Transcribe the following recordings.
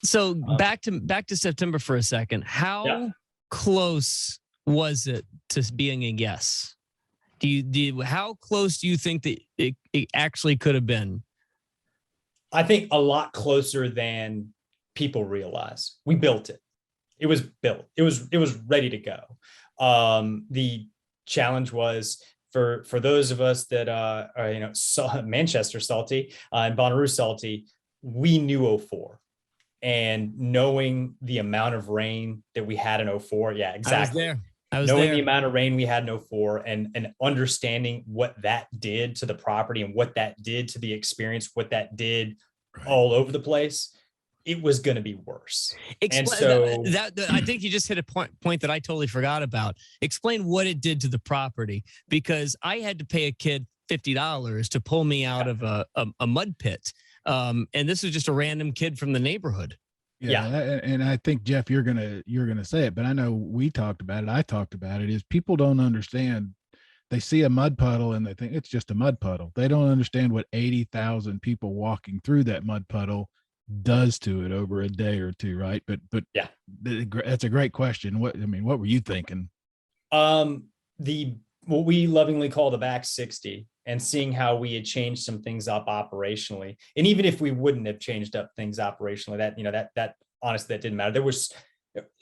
So back to September for a second. How close was it to being a yes? How close do you think that it actually could have been? I think a lot closer than people realize. We built it. It was built. It was ready to go. The challenge was for those of us that are Manchester salty and Bonnaroo salty. We knew 04, and knowing the amount of rain that we had in 04. Yeah, exactly. I was Knowing there. the amount of rain we had in 04 and understanding what that did to the property and what that did to the experience, what that did all over the place, it was going to be worse. And so I think you just hit a point that I totally forgot about. Explain what it did to the property, because I had to pay a kid $50 to pull me out of a mud pit. And this was just a random kid from the neighborhood. Yeah. And I think, Jeff, you're gonna say it, but I know we talked about it. I talked about it. Is people don't understand. They see a mud puddle and they think it's just a mud puddle. They don't understand what 80,000 people walking through that mud puddle does to it over a day or two, right? But yeah, that's a great question. What were you thinking? What we lovingly call the back 60, and seeing how we had changed some things up operationally. And even if we wouldn't have changed up things operationally, that honestly, that didn't matter. There was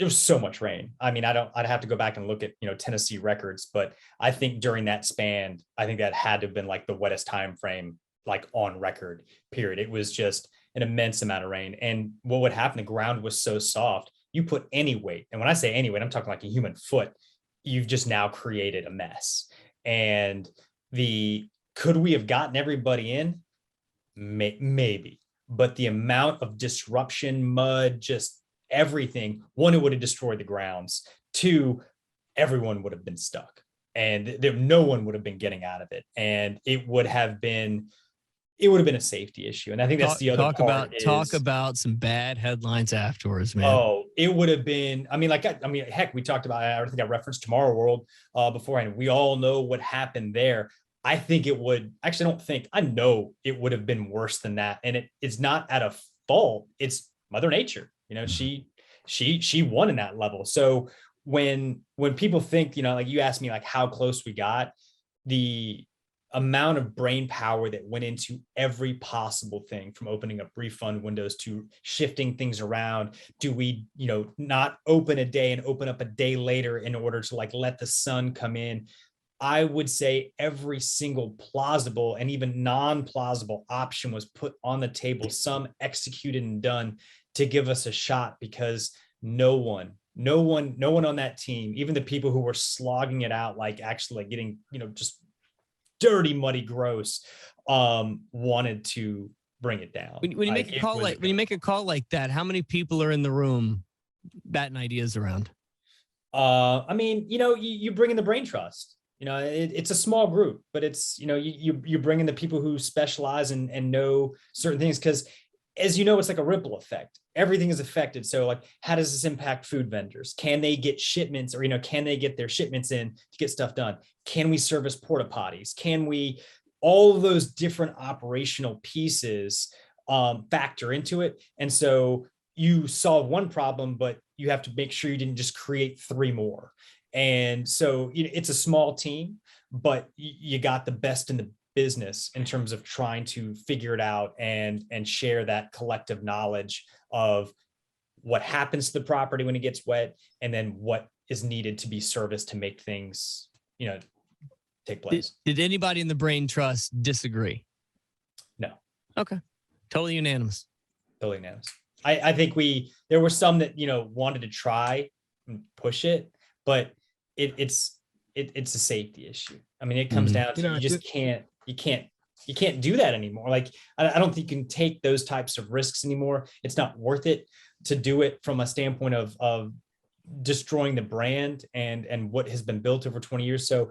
so much rain. I mean, I'd have to go back and look at, Tennessee records, but I think during that span, I think that had to have been like the wettest time frame, like on record, period. It was just an immense amount of rain. And what would happen, the ground was so soft, you put any weight. And when I say any weight, I'm talking like a human foot. You've just now created a mess. And could we have gotten everybody in? Maybe, but the amount of disruption, mud, just everything, one, it would have destroyed the grounds. Two, everyone would have been stuck, and no one would have been getting out of it. And it would have been a safety issue. And I think that's the other part. Talk about some bad headlines afterwards, man. Oh, it would have been, heck, we talked about, I think I referenced Tomorrow World beforehand. We all know what happened there. I think it would, actually, I know it would have been worse than that. And it's not at a fault. It's Mother Nature. She won in that level. So when people think, like you asked me, like how close we got, the amount of brain power that went into every possible thing, from opening up refund windows to shifting things around. Do we, not open a day and open up a day later in order to like let the sun come in? I would say every single plausible and even non-plausible option was put on the table, some executed and done to give us a shot, because no one on that team, even the people who were slogging it out, like actually like getting, just dirty, muddy, gross, wanted to bring it down. When you make a call like that, how many people are in the room batting ideas around? You bring in the brain trust. It's a small group, but it's, you bring in the people who specialize and know certain things, because as it's like a ripple effect. Everything is affected. So like, how does this impact food vendors? Can they get shipments, or, can they get their shipments in to get stuff done? Can we service porta potties? Can we, all of those different operational pieces factor into it. And so you solve one problem, but you have to make sure you didn't just create three more. And so it's a small team, but you got the best in the business in terms of trying to figure it out and share that collective knowledge of what happens to the property when it gets wet, and then what is needed to be serviced to make things, take place. Did anybody in the brain trust disagree? No. Okay. Totally unanimous. Totally unanimous. I think there were some that, wanted to try and push it, but it's a safety issue. I mean, it comes down to, you can't do that anymore. Like, I don't think you can take those types of risks anymore. It's not worth it to do it from a standpoint of destroying the brand and what has been built over 20 years. So,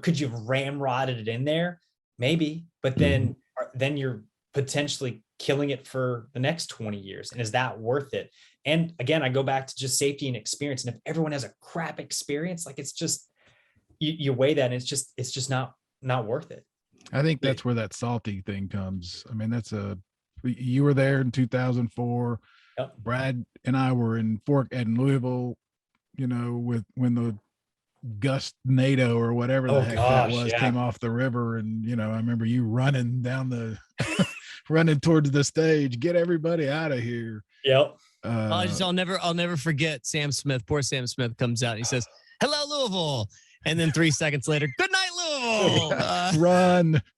could you have ramrodded it in there? Maybe, but then you're potentially killing it for the next 20 years. And is that worth it? And again, I go back to just safety and experience. And if everyone has a crap experience, like, it's just, you weigh that, and it's just not worth it. I think that's where that salty thing comes. I mean, you were there in 2004. Yep. Brad and I were in Louisville, you know, when the Gust NATO or whatever the heck that was came off the river. And, you know, I remember you running down running towards the stage, get everybody out of here. Yep. I'll never forget Sam Smith. Poor Sam Smith comes out and he says, "Hello, Louisville." And then 3 seconds later, "Good night, Louisville." Run.